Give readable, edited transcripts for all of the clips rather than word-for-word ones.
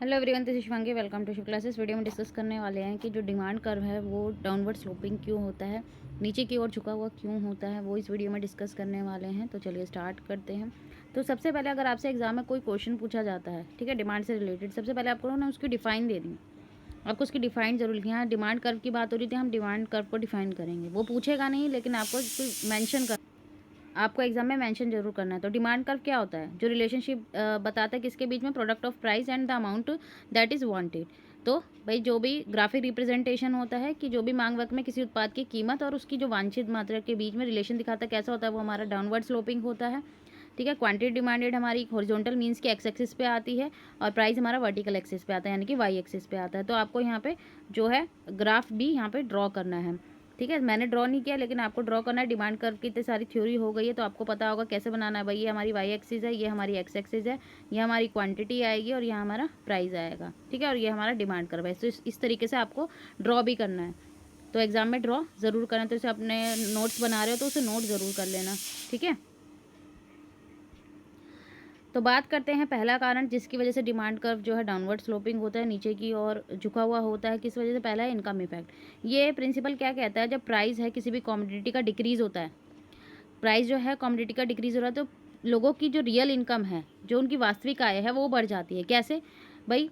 Hello everyone, this is Shivangi. Welcome to Shiv classes. Video में discuss करने वाले हैं कि जो डिमांड कर्व है वो डाउनवर्ड स्लोपिंग क्यों होता है, नीचे की ओर झुका हुआ क्यों होता है, वो इस वीडियो में डिस्कस करने वाले हैं। तो चलिए स्टार्ट करते हैं। तो सबसे पहले अगर आपसे एग्जाम में कोई क्वेश्चन पूछा जाता है, ठीक है, डिमांड से रिलेटेड, सबसे पहले आपको ना उसकी डिफाइन दे दी। आपको उसकी डिफाइन जरूर लिखी। यहाँ डिमांड कर्व की बात हो रही थी, हम डिमांड कर्व को डिफाइन करेंगे। वो पूछेगा नहीं, लेकिन आपको मैंशन कर आपको एग्जाम में मेंशन जरूर करना है। तो डिमांड कर्व क्या होता है? जो रिलेशनशिप बताता है किसके बीच में, product of price and the amount that is wanted. तो भाई जो भी ग्राफिक रिप्रेजेंटेशन होता है कि जो भी मांग वक्त में किसी उत्पाद की कीमत और उसकी जो वांछित मात्रा के बीच में रिलेशन दिखाता है, कैसा होता है, वो हमारा डाउनवर्ड स्लोपिंग होता है। ठीक है, क्वांटिटी डिमांडेड हमारी हॉरिजॉन्टल मीन्स की एक्स एक्सिस पे आती है और प्राइस हमारा वर्टिकल एक्सिस पे आता है, यानी कि वाई एक्सिस पे आता है। तो आपको यहाँ पे जो है ग्राफ भी यहाँ पे ड्रॉ करना है। ठीक है, मैंने ड्रॉ नहीं किया, लेकिन आपको ड्रॉ करना है। डिमांड कर्व की इतनी सारी थ्योरी हो गई है तो आपको पता होगा कैसे बनाना है। भाई ये हमारी वाई एक्सिस है, ये हमारी एक्स एक्सिस है, ये हमारी क्वांटिटी आएगी और यहाँ हमारा प्राइस आएगा। ठीक है, और ये हमारा डिमांड कर्व है। तो इस तरीके से आपको ड्रॉ भी करना है। तो एग्जाम में ड्रॉ ज़रूर करना। तो इसे अपने नोट्स बना रहे हो तो उसे नोट ज़रूर कर लेना। ठीक है, तो बात करते हैं पहला कारण जिसकी वजह से डिमांड कर्व जो है डाउनवर्ड स्लोपिंग होता है, नीचे की ओर झुका हुआ होता है। किस वजह से? पहला है इनकम इफेक्ट। ये प्रिंसिपल क्या कहता है? जब प्राइस है किसी भी कॉमोडिटी का डिक्रीज होता है, प्राइस जो है कॉमोडिटी का डिक्रीज हो रहा है, तो लोगों की जो रियल इनकम है, जो उनकी वास्तविक आय है, वो बढ़ जाती है। कैसे भाई?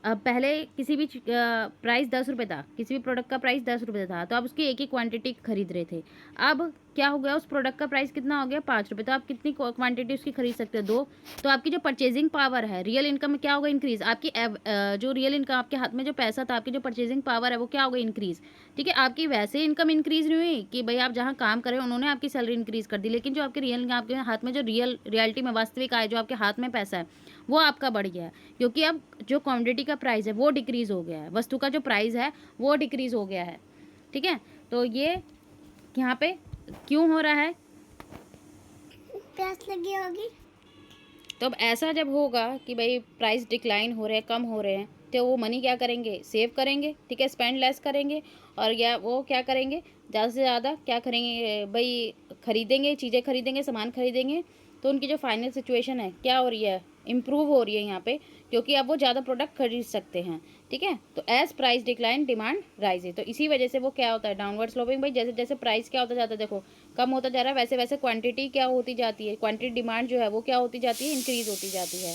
अब पहले किसी भी प्राइस 10 रुपये था, किसी भी प्रोडक्ट का प्राइस 10 रुपये था, तो आप उसकी एक ही क्वांटिटी खरीद रहे थे। अब क्या हो गया? उस प्रोडक्ट का प्राइस कितना हो गया? 5 रुपये। तो आप कितनी क्वांटिटी उसकी खरीद सकते हो? 2। तो आपकी जो परचेजिंग पावर है, रियल इनकम में क्या होगा? इंक्रीज। आपकी जो रियल इनकम, आपके हाथ में जो पैसा था, आपकी जो परचेजिंग पावर है, वो क्या होगा? इंक्रीज। ठीक है, आपकी वैसे इनकम इंक्रीज नहीं हुई कि भाई आप जहाँ काम करें उन्होंने आपकी सैलरी इंक्रीज कर दी, लेकिन जो आपकी रियल, आपके हाथ में जो रियलिटी में वास्तविक आय, जो आपके हाथ में पैसा है, वो आपका बढ़ गया है। क्योंकि अब जो कमोडिटी का प्राइस है वो डिक्रीज हो गया है, वस्तु का जो प्राइस है वो डिक्रीज हो गया है। ठीक है, तो ये यहाँ पे क्यों हो रहा है? प्यास लगी होगी। तो अब ऐसा जब होगा कि भाई प्राइस डिक्लाइन हो रहे हैं, कम हो रहे हैं, तो वो मनी क्या करेंगे? सेव करेंगे। ठीक है, स्पेंड लेस करेंगे। और या वो क्या करेंगे? ज़्यादा से ज़्यादा क्या करेंगे भाई? खरीदेंगे, चीज़ें खरीदेंगे, सामान खरीदेंगे। तो उनकी जो फाइनल सिचुएशन है क्या हो रही है? इम्प्रूव हो रही है यहाँ पे, क्योंकि अब वो ज़्यादा प्रोडक्ट खरीद सकते हैं। ठीक है, तो as price decline demand rises. तो इसी वजह से वो क्या होता है? Downward sloping. भाई जैसे जैसे प्राइस क्या होता जाता है, देखो कम होता जा रहा है, वैसे वैसे क्वांटिटी क्या होती जाती है? क्वांटिटी डिमांड जो है वो क्या होती जाती है? इंक्रीज होती जाती है।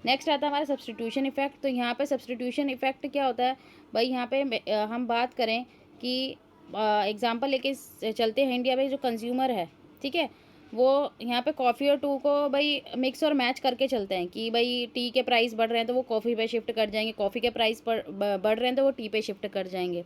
नेक्स्ट आता है हमारा सब्सटीट्यूशन इफेक्ट। तो यहाँ पे सब्सटीट्यूशन इफेक्ट क्या होता है भाई? यहाँ पे हम बात करें कि एग्जांपल लेके चलते हैं। इंडिया में जो कंज्यूमर है, ठीक है, वो यहाँ पे कॉफ़ी और टी को भाई मिक्स और मैच करके चलते हैं कि भाई टी के प्राइस बढ़ रहे हैं तो वो कॉफ़ी पे शिफ्ट कर जाएंगे, कॉफ़ी के प्राइस पर बढ़ रहे हैं तो वो टी पे शिफ्ट कर जाएंगे।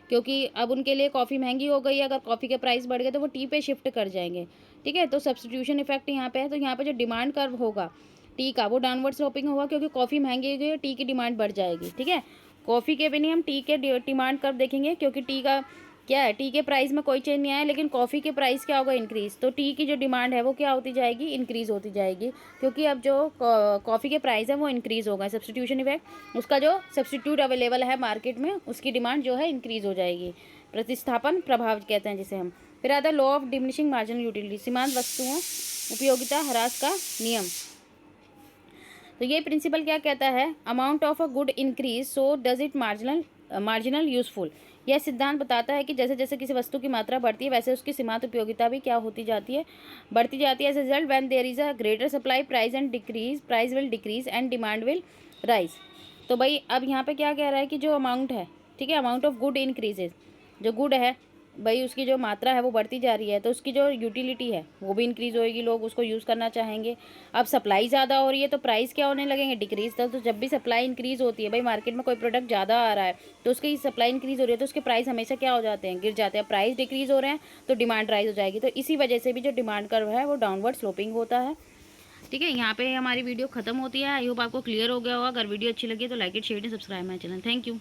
क्योंकि अब उनके लिए कॉफ़ी महंगी हो गई है, अगर कॉफ़ी के प्राइस बढ़ गए तो वो टी पे शिफ्ट कर जाएंगे। ठीक है, तो सब्सटीट्यूशन इफेक्ट यहाँ पे है। तो यहाँ पे जो डिमांड कर्व होगा टी का, वो डाउनवर्ड स्लोपिंग होगा, क्योंकि कॉफ़ी महंगी हो गई, टी की डिमांड बढ़ जाएगी। ठीक है, कॉफ़ी के भी नहीं, हम टी के डिमांड कर्व देखेंगे, क्योंकि टी का क्या है? टी के प्राइस में कोई चेंज नहीं आया, लेकिन कॉफ़ी के प्राइस क्या होगा? इंक्रीज़। तो टी की जो डिमांड है वो क्या होती जाएगी? इंक्रीज़ होती जाएगी, क्योंकि अब जो कॉफ़ी के प्राइस है वो इंक्रीज़ हो गए। सब्सटीट्यूशन इफेक्ट, उसका जो सब्सटीट्यूट अवेलेबल है मार्केट में, उसकी डिमांड जो है इंक्रीज़ हो जाएगी। प्रतिस्थापन प्रभाव कहते हैं जिसे हम। फिर आता है law of diminishing marginal utility, सीमांत वस्तुओं उपयोगिता ह्रास का नियम। तो ये प्रिंसिपल क्या कहता है? Amount of a good increase so does it marginal useful. यह सिद्धांत बताता है कि जैसे जैसे किसी वस्तु की मात्रा बढ़ती है, वैसे उसकी सीमांत उपयोगिता भी क्या होती जाती है? बढ़ती जाती है। As result when there is a greater supply price will decrease and demand will rise. तो भाई अब यहाँ पे क्या कह रहा है कि जो अमाउंट है, ठीक है, अमाउंट ऑफ गुड इंक्रीजेज, जो गुड है भाई उसकी जो मात्रा है वो बढ़ती जा रही है, तो उसकी जो यूटिलिटी है वो भी इंक्रीज़ होएगी, लोग उसको यूज़ करना चाहेंगे। अब सप्लाई ज़्यादा हो रही है तो प्राइस क्या होने लगेंगे? डिक्रीज़। तो जब भी सप्लाई इंक्रीज़ होती है, भाई मार्केट में कोई प्रोडक्ट ज़्यादा आ रहा है तो उसकी सप्लाई इंक्रीज़ हो रही है, तो उसके प्राइस हमेशा क्या हो जाते हैं? गिर जाते हैं। प्राइस डिक्रीज़ हो रहे हैं तो डिमांड राइज हो जाएगी। तो इसी वजह से भी जो डिमांड कर्व है वो डाउनवर्ड स्लोपिंग होता है। ठीक है, यहाँ पे हमारी वीडियो खत्म होती है। आई होप आपको क्लियर हो गया होगा। अगर वीडियो अच्छी लगी तो like it, share and subscribe my channel. Thank you.